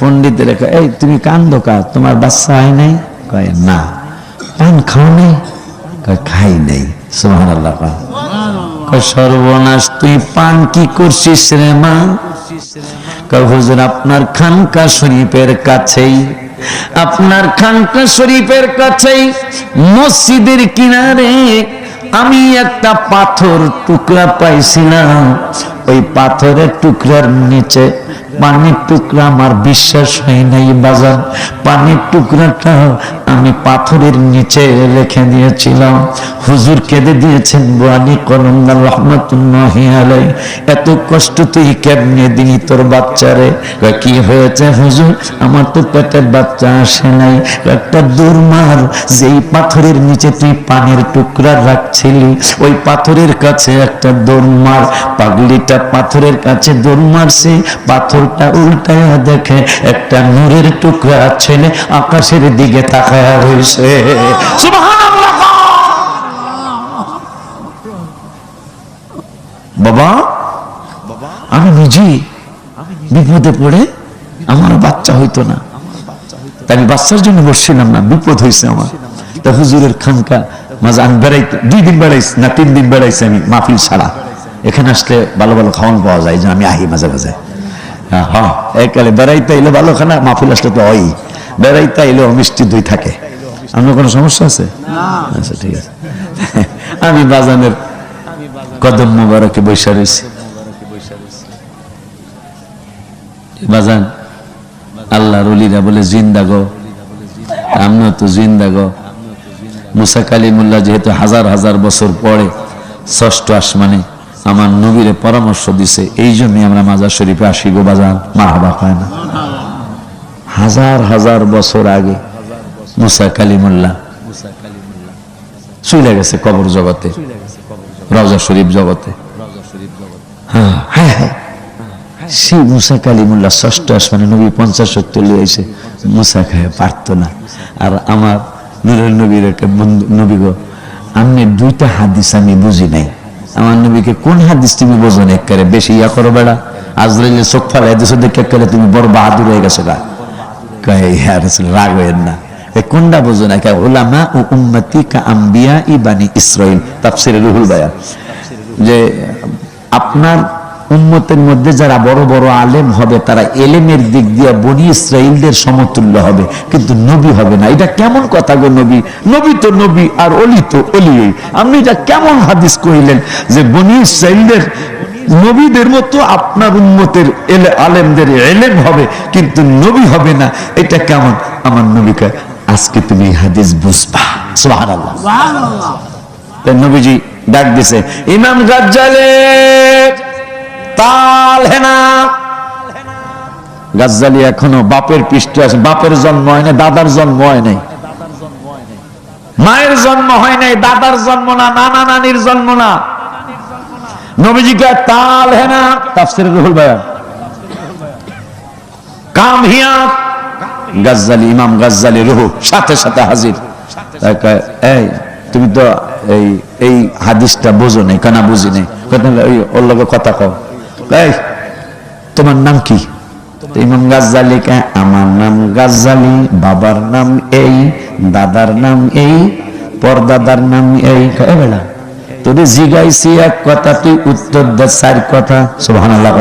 পণ্ডিতের এই তুমি কান্দো কা, তোমার বাচ্চা হয় নাই? কয় না। পান খাও নাই? কয় খাই নাই। সুবহানাল্লাহ পায়। কয় সর্বনাশ, তুই পান কি করছিস রে মা? কয় হুজুর আপনার খানকা শরীফের কাছেই, আপনার খানকা শরীফের কাছেই মসজিদের কিনারে আমি একটা পাথর টুকরা পাইছিলাম, ওই পাথরের টুকরার নিচে পানির টুকরা, আমার বিশ্বাস হয় নাই বাজার, পানির টুকরাটা আমি পাথরের নিচে রেখে দিয়েছিলাম। হুজুর কেঁদে দিয়েছেন, বোয়ালি কলন্দার রহমতুল্লাহি আলাইহি, এত কষ্ট তুই কেমনে দিলি তোর বাচ্চারে? কি হয়েছে হুজুর? আমার তো পেটে বাচ্চা আসে নাই। একটা দুর্মার, যেই পাথরের নিচে তুই পানির টুকরা রাখছিলি, ওই পাথরের কাছে একটা দুর্মার, পাগলিটা পাথরের কাছে দৌড় মারছে, পাথরটা উল্টায়া দেখে একটা নূরের টুকরা ছেলে আকাশের দিকে তাকায়া রয়েছে। সুবহানাল্লাহ। বাবা, আমি নিজে বিপদে পড়ে আমার বাচ্চা হইতো না, আমি বাচ্চার জন্য বসছিলাম না, বিপদ হয়েছে আমার। তা হুজুরের খানকা মাঝে আমি বেড়াইতে 2 দিন বেড়াইছি না 3 দিন বেড়াইছি আমি, মাহফিল ছাড়া। এখানে আসলে ভালো ভালো খাওয়ান পাওয়া যায়, যে আমি আহি মাঝে মাঝে। হ্যাঁ, একালে বেড়াইতে এলে ভালো খানা, মাহফিল আসলে তো হয়, বেড়াইতে এলেও মিষ্টি দই থাকে। আপনার কোনো সমস্যা আছে? আচ্ছা ঠিক আছে। আমি বাজানের কদম মুবারকে বৈশা রয়েছি। বাজান আল্লাহর ওলিরা বলে জিন্দা গো, আমিও তো জিন্দা গো। মুসা কালিমুল্লাহ যেহেতু হাজার হাজার বছর পরে 6ষ্ঠ আসমানে আমার নবীরে পরামর্শ দিছে, এই জন্যই আমরা মাজার শরীফে আসি গো বাজান, মারহাবা হয় না? হাজার হাজার বছর আগে মুসা কালিমুল্লাহ চলে গেছে কবর জগতে, রওজা শরীফ জগতে। হ্যাঁ হ্যাঁ, সেই মুসা কালিমুল্লাহ 6ষ্ঠ আসমানে নবী 50-70 লিয়েছে, মুসা খায় পারত না। আর আমার নূরের নবীর একটা বন্ধু, নবী গো আমি 2টা হাদিস আমি বুঝি নাই, আমার নবীকে কোন হাদিস তুমি বোঝো না? একেবারে বেশি ইয়া করো বেড়া, আজরাইলের চোখ ফালাই দিছো দেখে একেবারে তুমি বড় বাহাদুর হয়ে গেছো গা। কয় ইয়া রাসূল রাগ হইেন না, কোনটা বোঝো না? কয় উলামা ও উম্মতি কা আম্বিয়া ইবানি ইসরাইল, তাফসিরে রুহুল বায়ান, যে আপনার উম্মতের মধ্যে যারা বড় বড় আলেম হবে তারা এলেমের দিক দিয়ে বনি ইসরাইলদের সমতুল্য হবে, কিন্তু নবী হবে না। এটা কেমন কথা গো? নবী নবী তো নবী আর অলি তো অলি। আপনি এটা কেমন হাদিস কইলেন যে বনি ইসরাইলদের নবীদের মতো আপনার উম্মতের আলেমদের এলেম হবে কিন্তু নবী হবে না? এটা কেমন? আমার নবীকে আজকে তুমি হাদিস বুঝবা। সুবহানাল্লাহ। তাই নবীজি ডাক দিছে, ইমাম গাজ্জালি তাল হেনা। গাজ্জালি এখনো বাপের পৃষ্ঠে আছে, বাপের জন্ম হয় না, দাদার জন্ম হয় নাই, মায়ের জন্ম হয় নাই, দাদার জন্ম না, নানা নানির জন্ম না। নবীজিকে তাল হেনা, তাফসীর রুহুল বায়ান, কাম হিয়া। গাজ্জালি, ইমাম গাজ্জালি রুহু সাথে সাথে হাজির। এই তুমি তো এই হাদিসটা বোঝো নাই, কেন বুঝি নাই? ওর লগে কথা কও। এই তোমার নাম কি? ইমাম গাজ্জালি কে, আমার নাম গাজ্জালি, বাবার নাম এই, দাদার নাম এই, পরদাদার নাম এই। বেলা তোরে জিগাইছি এক কথা, তুই উত্তর দে চার কথা। সুবহানাল্লাহ।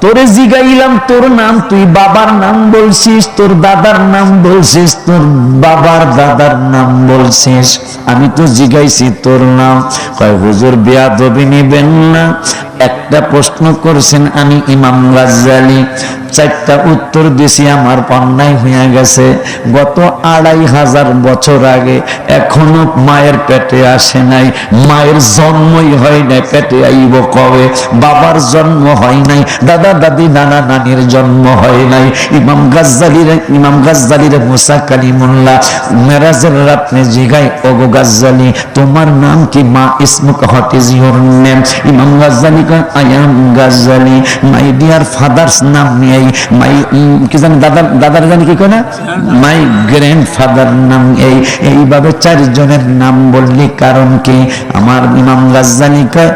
তোরে জিগাইলাম তোর নাম, তুই বাবার নাম বলছিস, তোর দাদার নাম বলছিস, তোর বাবার দাদার নাম বলছিস, আমি তো জিগাইছি তোর নাম। কয় হুজুর বেয়াদবি নিবেন না, একটা প্রশ্ন করছেন আমি ইমাম গাজ্জালি, চারটা উত্তর দিছি, আমার অন্যায় হয়ে গেছে। গত 2500 বছর আগে এখনো মায়ের পেটে আসে নাই, মায়ের জন্মই হয় নাই, পেটে আইব কবে? বাবার জন্ম হয় নাই, দাদা দাদি নানা নানির জন্ম হয় নাই। ইমাম গাজ্জালির মুসা কালিমুল্লাহ মেরাজের রাতে জিগায়, ওগো গাজ্জালি তোমার নাম কি? মা ইসমুক, হোয়াট ইজ ইউর নেম? ইমাম গাজ্জালি কয়, I am Ghazali, my dear father's নাম নেই, মাই কি জানি দাদার জানি কি কয় না, মাই গ্র্যান্ডফাদার নাম এই। এইভাবে চারজনের নাম বললি, কারণ কি? আমার ইমাম গাজ্জালি কয়,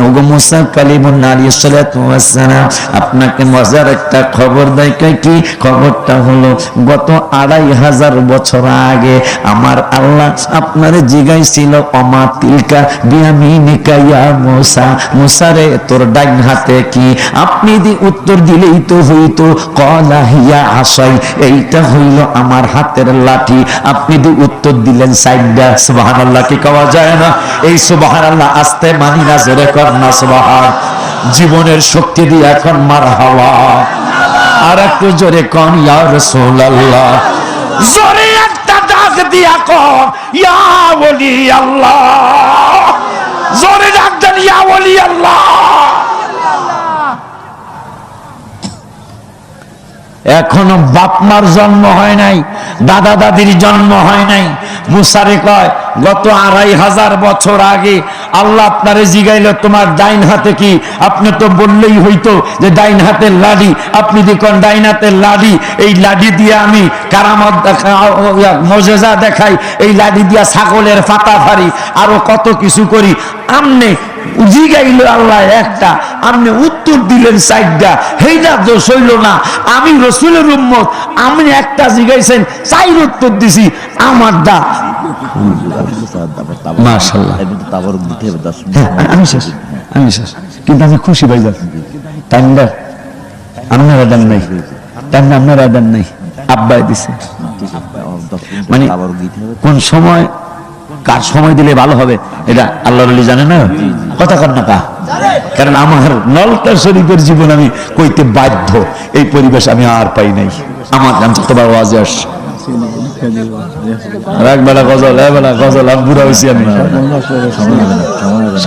ওগো মুসা কালিমুল্লাহ আলাইহিস সালাতু ওয়াস সালাম, আপনাকে মজার একটা খবর দেয়। কি খবরটা? হলো গত 2500 বছর আগে আমার আল্লাহ আপনারে জিগাইছিল, অমা তিলকা বিয়ামিনিকা ইয়া মুসা, মুসা রে তোর ডান হাতে কি? আপনি উত্তর দিলেই তো হইতো, ক্বালা হিয়া আসাই, এইটা হইল আমার হাতের লাঠি। আপনি উত্তর দিলেন সাইডা। সুবহানাল্লাহ কি কওয়া যায় না? এই সুবহানাল্লাহ আস্তে মানি না, জোরে কর না সুবহান। জীবনের শক্তি দিয়ে এখন মারহাবা, আর একটু জোরে কন ইয়া রাসূলুল্লাহ, জোরে একটা ডাক দিয়া কন ইয়া ওলি আল্লাহ, জোরে ডাক দেন ইয়া ওলি আল্লাহ। এখনো বাপ মার জন্ম হয় নাই, দাদা দাদির জন্ম হয় নাই। মুসারে কয়, গত 2500 বছর আগে আল্লাহ আপনারে জিগাইল, তোমার ডাইন হাতে কি? আপনি তো বললেই হইতো যে ডাইন হাতের লাঠি। আপনি দেখুন ডাইন হাতের লাঠি, এই লাঠি দিয়ে আমি কারামত মুজিজা দেখাই, এই লাঠি দিয়া ছাগলের পাতা ফাড়ি, আরো কত কিছু করি। আমনে জিগাইল আল্লাহ একটা, আপনি উত্তর দিলেন চারটা, সেইটা দোষ হইল না। আমি রসুলের উম্মত, আমি একটা জিগাইছেন, 4 উত্তর দিছি, আমার দা। মাশাআল্লাহ, আমি শেষ, কিন্তু আমি খুশি ভাই যাচ্ছি। টাইমটা আপনারা দেন নাই, টাইমটা আপনারা দেন নাই, আব্বাই দিছে। মানে কোন সময় কার সময় দিলে ভালো হবে এটা আল্লাহর ওলি জানে না, কথা কর না কা। কারণ আমার নলতা শরীফের জীবন আমি কইতে বাধ্য, এই পরিবেশ আমি আর পাই নাই। আমার যতবার ওয়াজে আসছে একবেলা গজল, এবেলা গজল, আমি বুড়া হয়েছি, আমি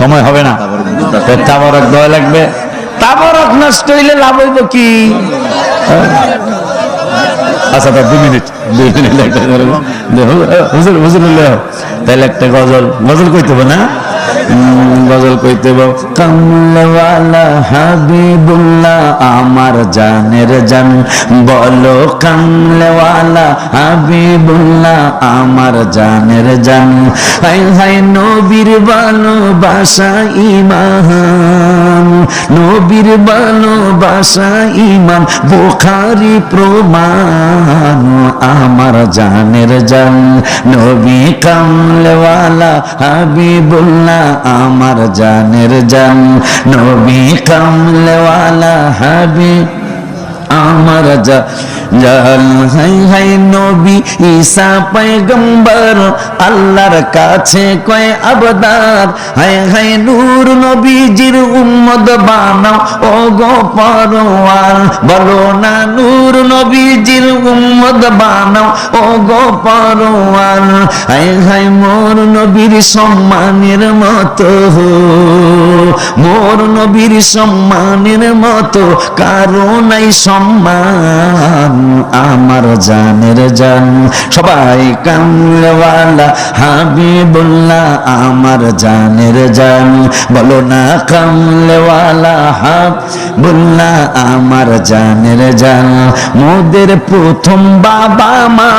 সময় হবে না। তাবারক দোয়া লাগবে, তাবারক নষ্ট হইলে লাভ হইব কি? আচ্ছা 2 মিনিট হুজুর হুজুর তাহলে একটা গজল কইতে হবে না? গজল কইতে হবে, কামলাওয়ালা হাবিবুল্লাহ আমার জানের জান, বলো কামলাওয়ালা হাবিবুল্লাহ আমার জানের জান। হাই হাই নবীর ভালোবাসা ঈমান, নবীর ভালোবাসা ঈমান, বুখারী প্রমাণ আমার জানের জান। নবী কামলাওয়ালা হাবিবুল্লাহ আমার জানের জান, নবী কামলাওয়ালা হাবিব আমার জান। হাই হাই নবী ঈসা পয়গম্বর আল্লাহর কাছে কয় আবদার, হাই হাই নূর নবীজির উম্মত বানাও ও গো পরওয়ার, বলো না নূর নবীজির উম্মত বানাও ও গো পরওয়ার। হাই হাই মোর নবীর সম্মানের মতো, মোর নবীর সম্মানের মতো কারো নাই সম্মান, আমার জানের জান। সবাই কামলেওয়ালা হাবিবুল্লাহ আমার জানের জান, বলো না কামলেওয়ালা হাবিবুল্লাহ আমার জানের জান। মোদের প্রথম বাবা মা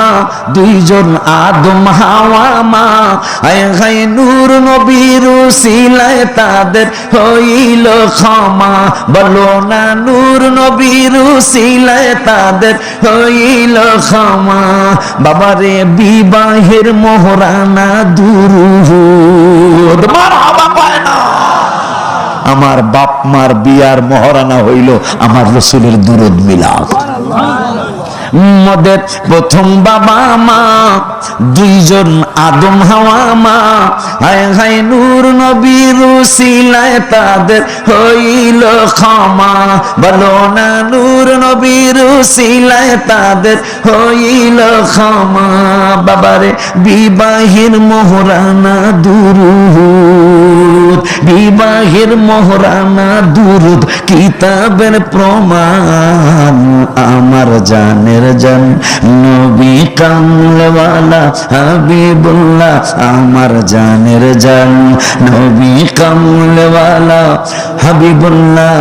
দুইজন আদম হাওয়া মা, হায় হায় নূর নবীর উসিলায় তাদের হইল ক্ষমা, বলো না নূর নবীর উসিলায় তাদের হইল ক্ষমা। বাবারে বিবাহের মোহরানা দুরুদ, মারহাবা কয় না। আমার বাপ মার বিয়ার মোহরানা হইল আমার রাসূলের দুরুদ মিলাদ। মোদের প্রথম বাবা মা দুইজন আদম হাওয়া মা, হায় হায় নূর নবীর উসিলায় তাদের হইল ক্ষমা, বলো না নূর নবীর উসিলায় তাদের হইল ক্ষমা। বাবারে বিবাহের মোহরানা দুরুদ, বিবাহের মোহরানা দুরুদ কিতাবের প্রমাণ, আমার জানের জান নবী কামলেওয়ালা হাবিবুল্লাহ আমার জানের জান, নবী কামলেওয়ালা হাবিবুল্লাহ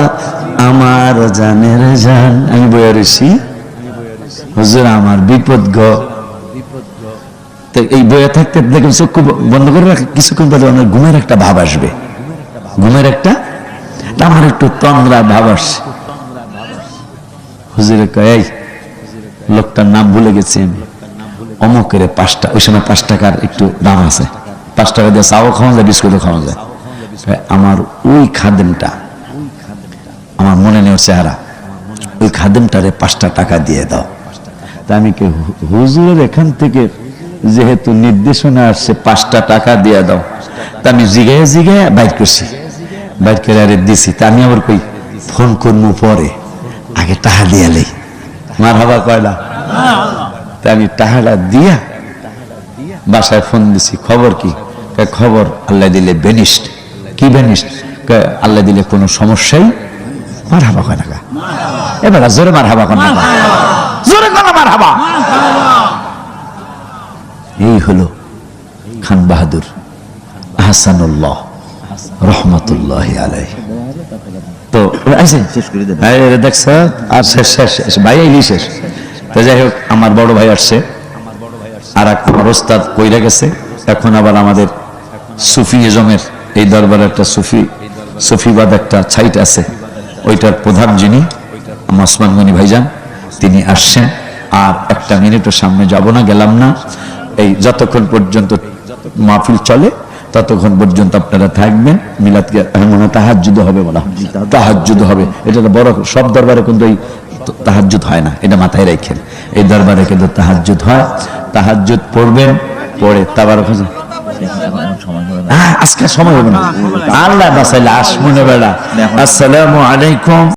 আমার জানের জান। আমি বইয়া রয়েছি হুজুর আমার বিপদ গো, এই বইয়া থাকতে দেখেন চক্ষু বন্ধ করে রাখে, কিছুক্ষণ পরে আমার ঘুমের একটা ভাব আসবে, ঘুমের একটা আমার একটু তন্দ্রা ভাব আসছে। হুজুরে কয় এই লোকটার নাম ভুলে গেছি আমি, অমুকের 5 টাকা, ওই সময় 5 টাকার একটু দাম আছে, 5 টাকা দিয়ে চাও খাওয়া যায়, বিস্কুটও খাওয়া যায়। আমার ওই খাদেমটা, আমার মনে নেই চেহারা, ওই খাদেমটারে 5টা টাকা দিয়ে দাও। তা আমি কি হুজুরের এখান থেকে যেহেতু নির্দেশনা আসছে 5টা টাকা দিয়ে দাও, তা আমি জিগাইয়া জিগাইয়া বাইর করছি, বাইর করে আরে দিছি। তা আমি আবার কই ফোন করবো পরে, আগে টাকা দিয়ে লেই, মারহাবা কয়লা। তা আমি টাকাটা দিয়া বাসায় ফোন দিছি, খবর কি? খবর আল্লাহ দিলে বেনিস্ট। কি বেনিস্ট? আল্লাহ দিলে কোনো সমস্যাই, মারহাবা কয় না। এবার জোরে মারহাবা কয় না, জোরে কয় না মারহাবা। এই হলো খান বাহাদুর আহসানুল্লাহ রহমতুল্লাহ আলাইহি। তো দেখছ আর শেষ শেষ ভাই এই শেষ। তো যাই হোক আমার বড় ভাই আসছে, আর এক আমার ওস্তাদ কইরা গেছে। এখন আবার আমাদের সুফিজমের এই দরবারে একটা সুফিবাদ একটা সাইট আছে, ওইটার প্রধান যিনি আমার ওসমান গনি ভাইজান, তিনি আসছেন। আর একটা মিনিটের সামনে যাব না, গেলাম না। এই যতক্ষণ পর্যন্ত মাহফিল চলে ততক্ষণ পর্যন্ত আপনারা থাকবেন। মিলাদকে মনে তাহাজ্জুদ হবে, বলা তাহাজ্জুদ হবে। এটা বড়, সব দরবারে কিন্তু এই তাহাজ্জুদ হয় না, এটা মাথায় রাখেন। এই দরবারে কিন্তু তাহাজ্জুদ হয়, তাহাজ্জুদ পড়বেন, পড়ে তাবারক আজকে সময় হবে না, আল্লাহ বাঁচাইলে আসমনে বেলা। আসসালামু আলাইকুম।